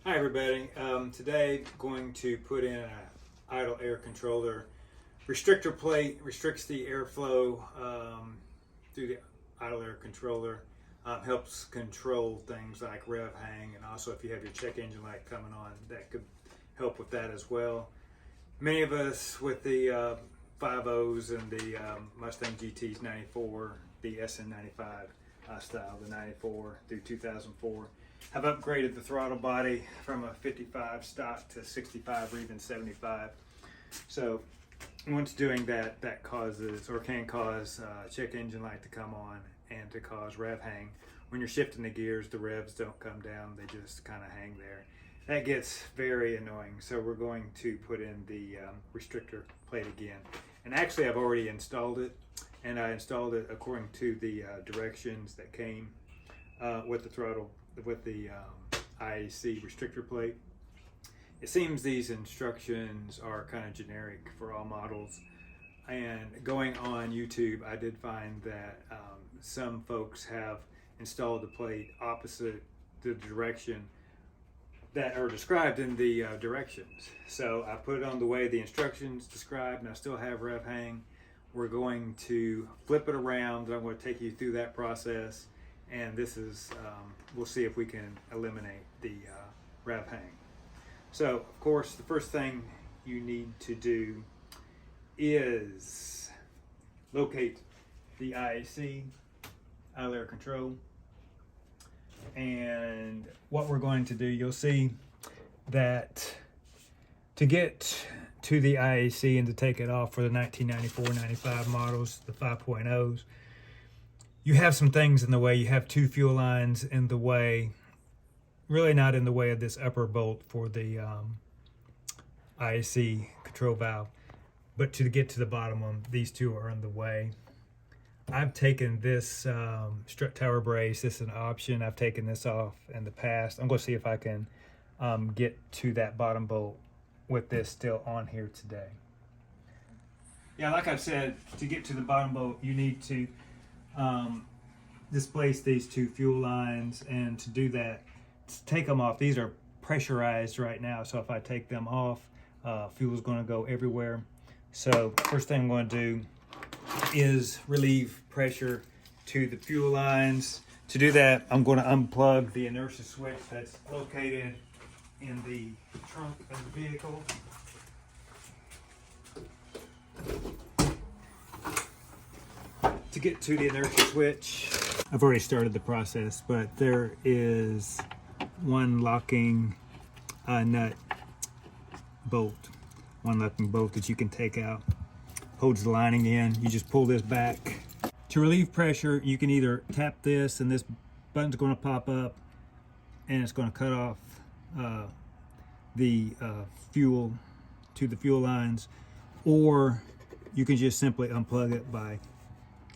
Hi everybody. Today going to put in an idle air controller. Restrictor plate restricts the airflow through the idle air controller. Helps control things like rev hang, and also if you have your check engine light coming on, that could help with that as well. Many of us with the 5.0s and the Mustang GTs 94, the SN95 style, the 94 through 2004, have upgraded the throttle body from a 55 stock to 65 or even 75. So once doing that, that causes or can cause check engine light to come on and to cause rev hang. When you're shifting the gears, the revs don't come down, they just kind of hang there. That gets very annoying, so we're going to put in the restrictor plate again. And actually I've already installed it, and I installed it according to the directions that came with the throttle, with the IAC restrictor plate. It seems these instructions are kind of generic for all models, and going on YouTube I did find that some folks have installed the plate opposite the direction that are described in the directions. So I put it on the way the instructions described, and I still have rev hang. We're going to flip it around, and I'm going to take you through that process, and this is we'll see if we can eliminate the rev hang. So of course the first thing you need to do is locate the IAC, idle air control. And what we're going to do, you'll see that to get to the IAC and to take it off for the 1994-95 models, the 5.0s, you have some things in the way. You have two fuel lines in the way, really not in the way of this upper bolt for the IAC control valve, but to get to the bottom one, these two are in the way. I've taken this strut tower brace. This is an option. I've taken this off in the past. I'm going to see if I can get to that bottom bolt with this still on here today. Yeah, like I've said, to get to the bottom bolt, you need to displace these two fuel lines, and to do that, to take them off, these are pressurized right now, so if I take them off, fuel is going to go everywhere. So first thing I'm going to do is relieve pressure to the fuel lines. To do that, I'm going to unplug the inertia switch that's located in the trunk of the vehicle. To get to the inertia switch, I've already started the process, but there is one locking nut bolt, one locking bolt that you can take out. Holds the lining in. You just pull this back. To relieve pressure, you can either tap this and this button's going to pop up and it's going to cut off the fuel to the fuel lines, or you can just simply unplug it by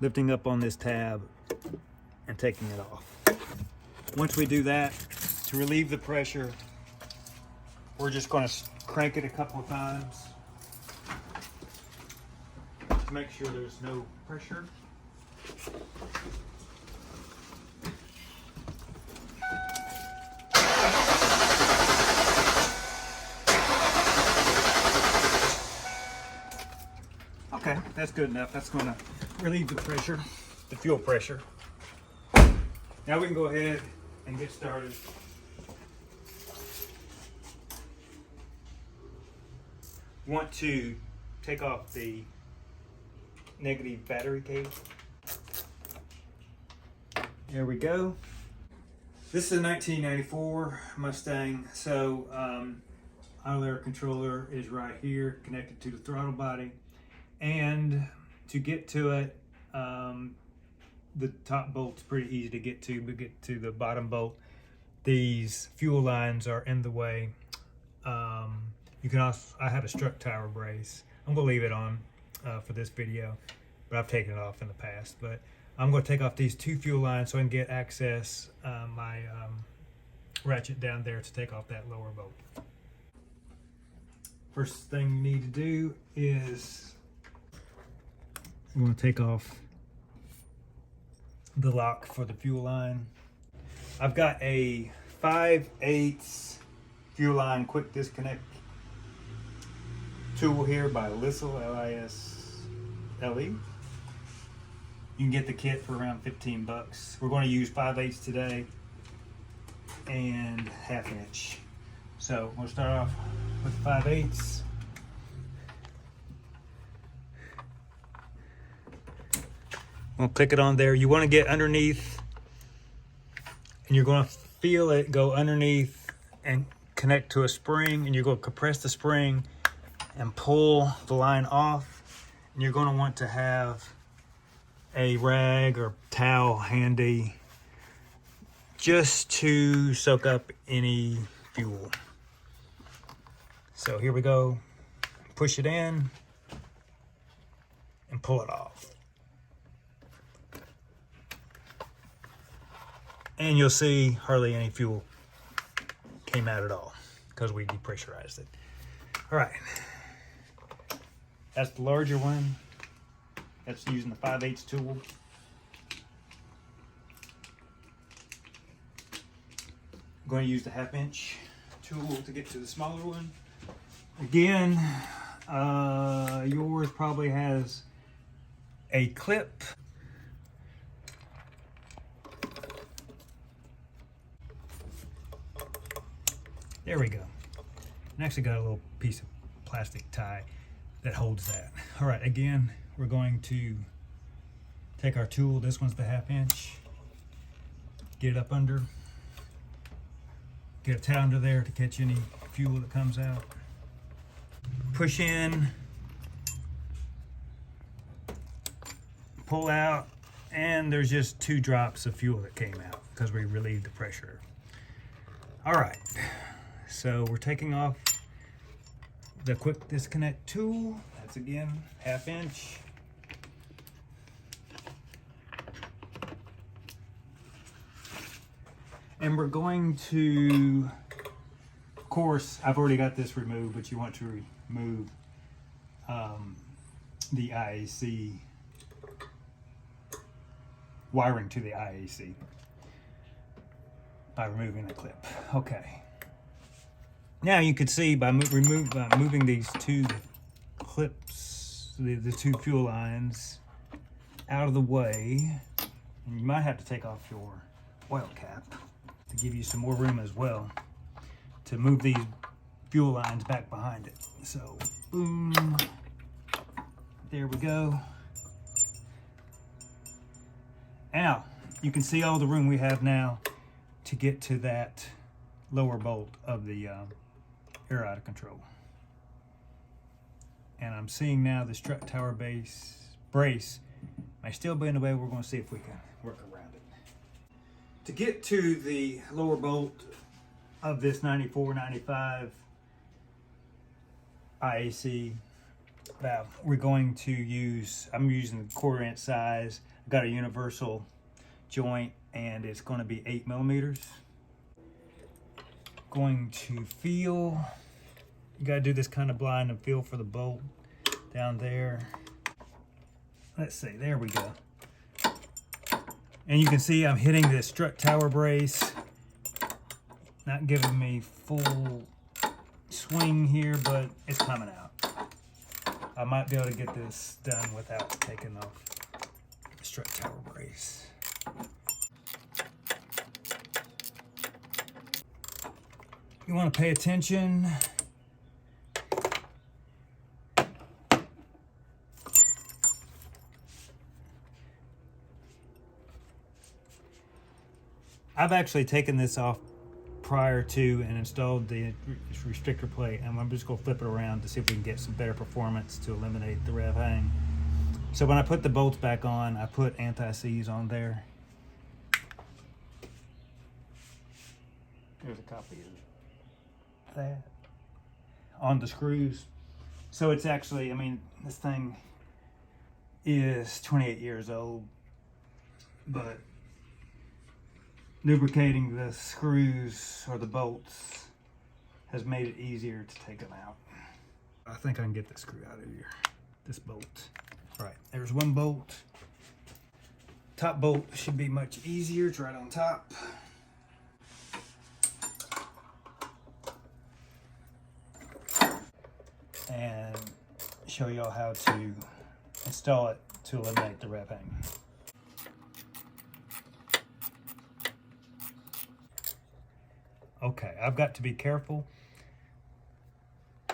lifting up on this tab and taking it off. Once we do that, to relieve the pressure, we're just going to crank it a couple of times to make sure there's no pressure. Okay, that's good enough. That's going to relieve the pressure, the fuel pressure. Now we can go ahead and get started. Want to take off the negative battery cable. There we go. This is a 1994 Mustang, so idle air controller is right here connected to the throttle body, and to get to it, the top bolt's pretty easy to get to, but get to the bottom bolt, these fuel lines are in the way. You can also, I have a strut tower brace. I'm gonna leave it on for this video, but I've taken it off in the past. But I'm gonna take off these two fuel lines so I can get access my ratchet down there to take off that lower bolt. First thing you need to do is I'm gonna take off the lock for the fuel line. I've got a 5/8 fuel line quick disconnect tool here by Lissle, L-I-S-L-E. You can get the kit for around 15 bucks. We're going to use 5/8 today and 1/2 inch. So we'll start off with 5/8. We'll click it on there. You want to get underneath, and you're going to feel it go underneath and connect to a spring, and you're going to compress the spring and pull the line off. And you're going to want to have a rag or towel handy just to soak up any fuel. So here we go. Push it in and pull it off. And you'll see hardly any fuel came out at all because we depressurized it. All right, that's the larger one. That's using the 5/8 tool. I'm going to use the 1/2 inch tool to get to the smaller one. Again, yours probably has a clip. There we go. And actually got a little piece of plastic tie that holds that. All right, again, we're going to take our tool. This one's the 1/2 inch. Get it up under. Get a towel under there to catch any fuel that comes out. Push in. Pull out. And there's just 2 drops of fuel that came out because we relieved the pressure. All right. So we're taking off the quick disconnect tool. That's again 1/2 inch. And we're going to, of course, I've already got this removed, but you want to remove the IAC, wiring to the IAC by removing the clip. Okay. Now you can see by moving these 2 clips, the 2 fuel lines out of the way, and you might have to take off your oil cap to give you some more room as well to move these fuel lines back behind it. So, boom, there we go. Now, you can see all the room we have now to get to that lower bolt of the air out of control. And I'm seeing now the strut tower brace may still be in the way. We're going to see if we can work around it. To get to the lower bolt of this 94-95 IAC valve, we're going to use, I'm using 1/4 inch size. I've got a universal joint and it's going to be 8 millimeters. Going to feel, you got to do this kind of blind and feel for the bolt down there. Let's see, there we go. And you can see I'm hitting this strut tower brace, not giving me full swing here, but it's coming out. I might be able to get this done without taking off the strut tower brace. You want to pay attention. I've actually taken this off prior to and installed the restrictor plate, and I'm just going to flip it around to see if we can get some better performance to eliminate the rev hang. So when I put the bolts back on, I put anti-seize on there. There's a copy of that on the screws. So it's actually, I mean, this thing is 28 years old, but lubricating the screws or the bolts has made it easier to take them out. I think I can get this screw out of here, this bolt. All right, there's one bolt. Top bolt should be much easier, it's right on top. and show y'all how to install it to eliminate the rev hang. Okay, I've got to be careful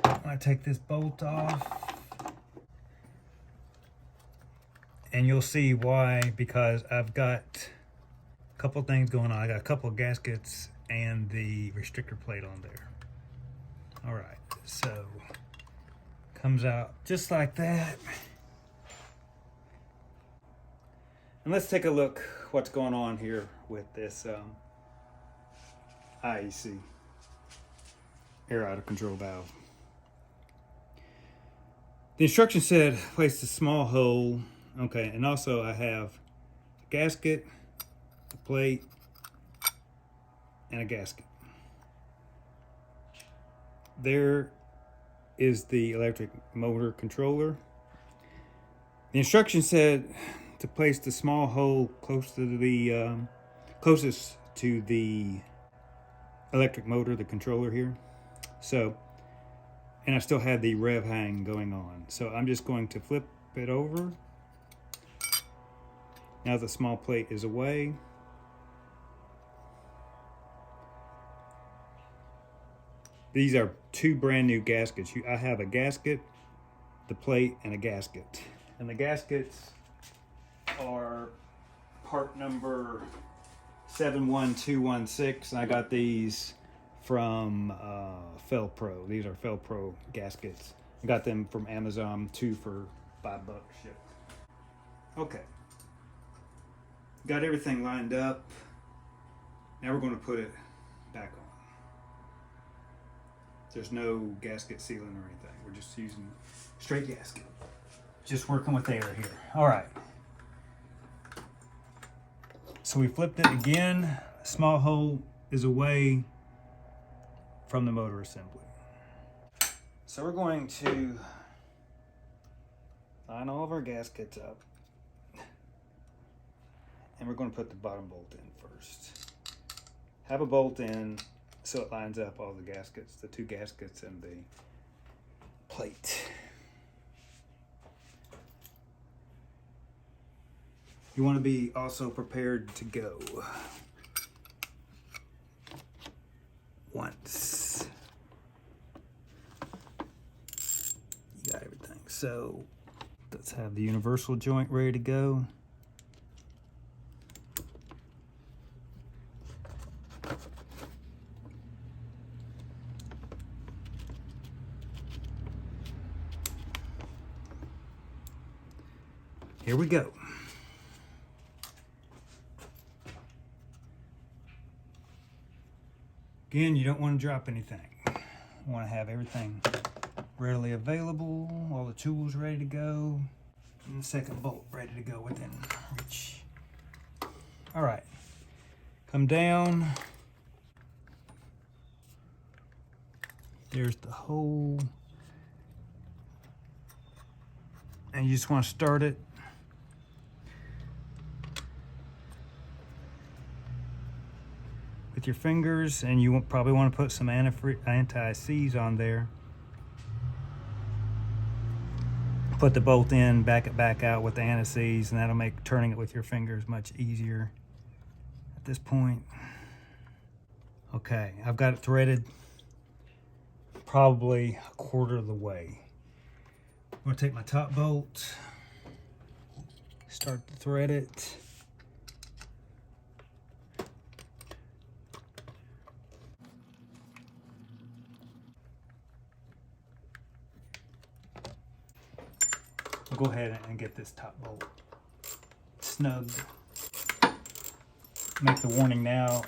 when I take this bolt off. And you'll see why, because I've got a couple things going on. I got a couple of gaskets and the restrictor plate on there. All right, so comes out just like that. And let's take a look what's going on here with this IEC, air out of control valve. The instruction said place a small hole. Okay, and also I have a gasket, a plate, and a gasket. There is the electric motor controller. The instruction said to place the small hole close to the closest to the electric motor, the controller here. So, and I still had the rev hang going on. So I'm just going to flip it over. Now the small plate is away. These are two brand new gaskets. I have a gasket, the plate, and a gasket. And the gaskets are part number 71216. And I got these from Felpro. These are Felpro gaskets. I got them from Amazon, 2 for $5 shipped. Okay. Got everything lined up. Now we're going to put it back on. There's no gasket sealing or anything. We're just using straight gasket. Just working with air here. All right. So we flipped it again. Small hole is away from the motor assembly. So we're going to line all of our gaskets up. And we're going to put the bottom bolt in first. Have a bolt in so it lines up all the gaskets, the 2 gaskets and the plate. You want to be also prepared to go once you got everything. So let's have the universal joint ready to go. Here we go. Again, you don't want to drop anything. You want to have everything readily available, all the tools ready to go, and the second bolt ready to go within reach. All right, come down. There's the hole. And you just want to start it. With your fingers, and you probably want to put some anti-seize on there. Put the bolt in, back it back out with the anti-seize, and that'll make turning it with your fingers much easier at this point. Okay, I've got it threaded probably a quarter of the way. I'm going to take my top bolt, start to thread it. Go ahead and get this top bolt snug. Make the warning now.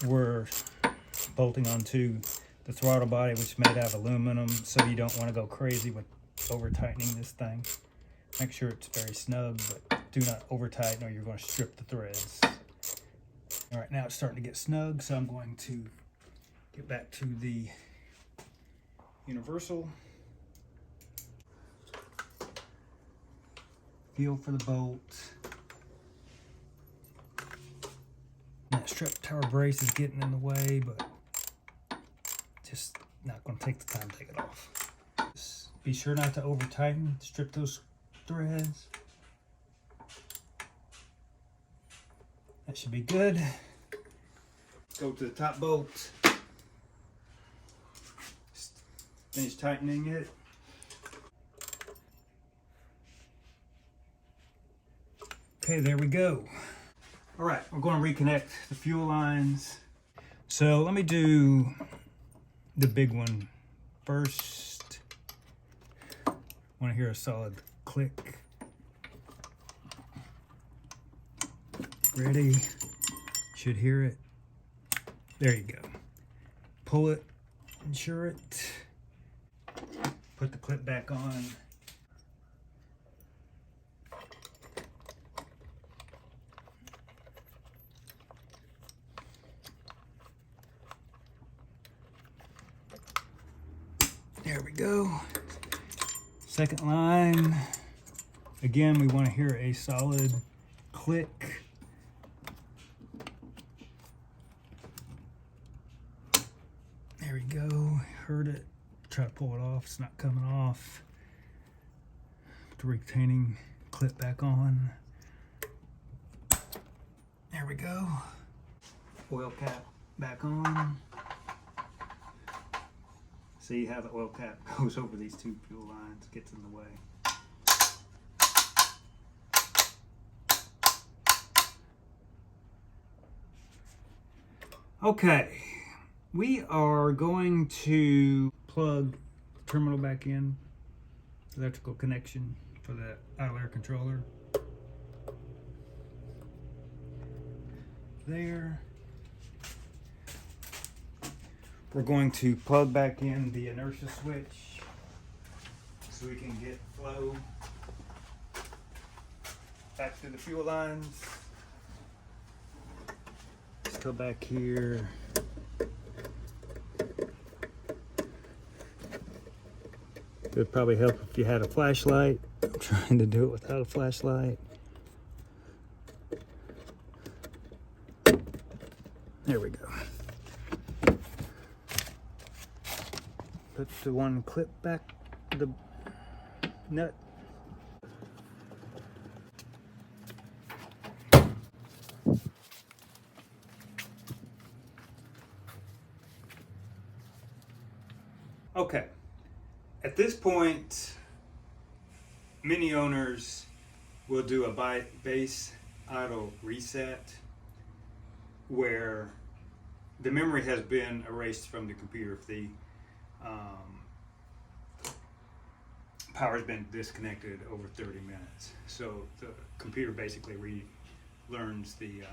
We're bolting onto the throttle body, which is made out of aluminum, so you don't want to go crazy with over tightening this thing. Make sure it's very snug, but do not over tighten or you're going to strip the threads. All right, now it's starting to get snug, so I'm going to get back to the universal. Feel for the bolt. That strap tower brace is getting in the way, but just not going to take the time to take it off. Just be sure not to over tighten. Strip those threads. That should be good. Go to the top bolt. Finish tightening it. Okay, there we go. All right, we're going to reconnect the fuel lines. So let me do the big one first. Want to hear a solid click. Ready? Should hear it. There you go. Pull it, ensure it. Put the clip back on. There we go. Second line. Again, we want to hear a solid click. There we go. Heard it. Try to pull it off. It's not coming off. Put the retaining clip back on. There we go. Oil cap back on. See how the oil cap goes over these two fuel lines, gets in the way. Okay, we are going to plug the terminal back in, electrical connection for the idle air controller. There. We're going to plug back in the inertia switch so we can get flow back to the fuel lines. Let's go back here. It would probably help if you had a flashlight. I'm trying to do it without a flashlight. There we go. Put the one clip back, the nut. Okay, at this point, many owners will do a base idle reset where the memory has been erased from the computer. If the power has been disconnected over 30 minutes. So the computer basically relearns the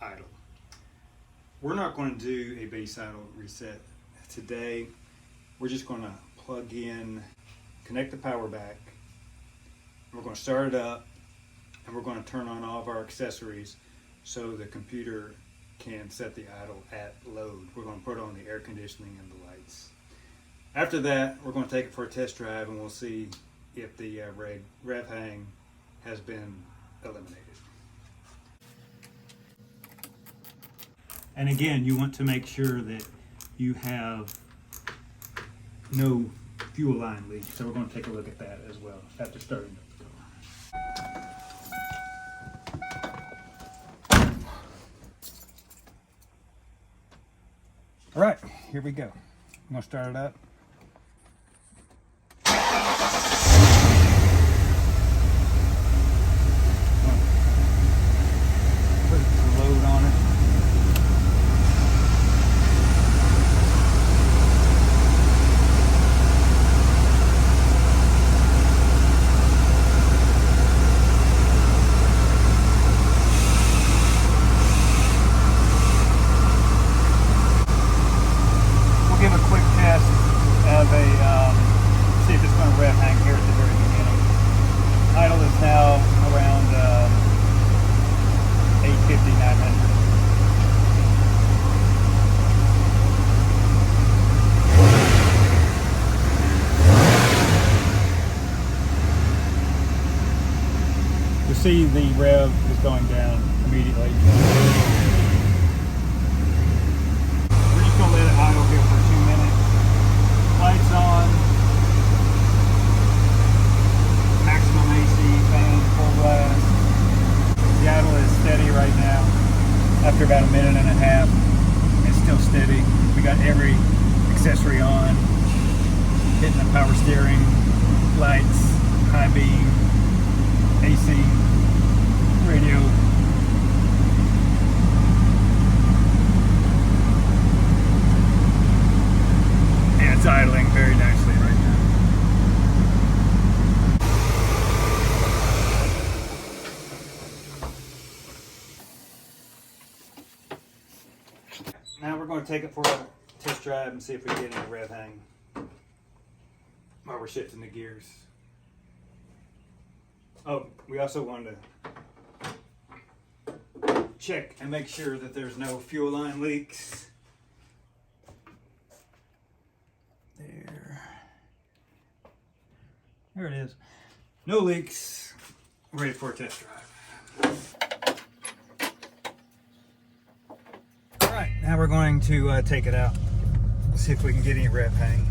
idle. We're not going to do a base idle reset today. We're just going to plug in, connect the power back. We're going to start it up, and we're going to turn on all of our accessories so the computer can set the idle at load. We're going to put on the air conditioning and the lights. After that, we're going to take it for a test drive, and we'll see if the rev hang has been eliminated. And again, you want to make sure that you have no fuel line leak, so we're going to take a look at that as well after starting up the car. All right, here we go. I'm going to start it up. Put some load on it. Give a quick test of see if it's going to rev hang here at the very beginning. Idle is now around 850, 900. You see the rev is going down immediately. We're just going to let it idle here for 2 minutes. steady. We got every accessory on, hitting the power steering, lights, high beam, AC, radio. And it's idling very nicely right now. Now we're going to take it for a test drive and see if we get any rev hang while we're shifting the gears. Oh, we also wanted to check and make sure that there's no fuel line leaks. There it is. No leaks. Ready for a test drive. Alright, now we're going to take it out. See if we can get any rev hang.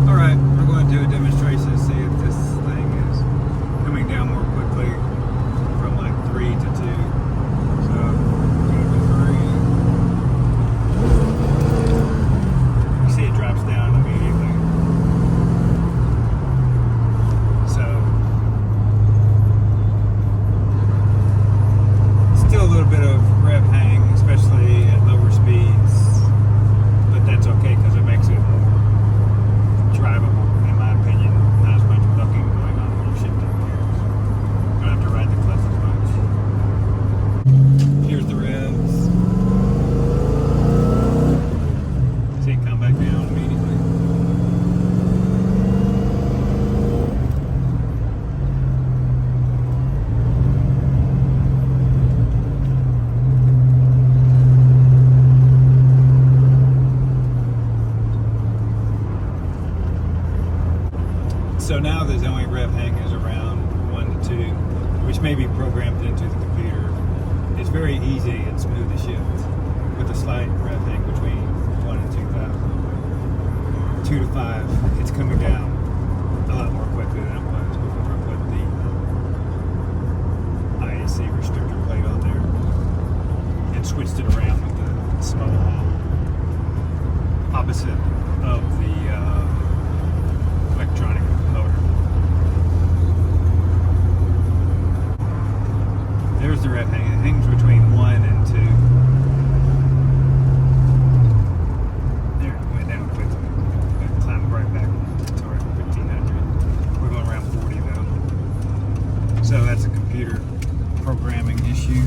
Alright, we're going to do a demonstration to see if this thing is coming down more quickly from like 3 to 2. So, go to 3. You see it drops down immediately. So, still a little bit of rev hang, especially at lower speeds, but that's okay because it makes it more drivable, in my opinion. Not as much bucking going on when you're shifting gears. Don't have to ride the clutch as much. Here's the revs. See it come back down immediately. So now the only rev hang is around 1 to 2, which may be programmed into the computer. It's very easy and smooth to shift with a slight rev hang between 1 and 2,000. 2 to 5, it's coming down a lot more quickly than it was before I put the IAC restrictor plate on there and switched it around with the small opposite of the electronic motor. There's the rev hang. It hangs between 1 and 2. There, it went down quickly. It climbed right back to our 1500. We're going around 40 though. So that's a computer programming issue.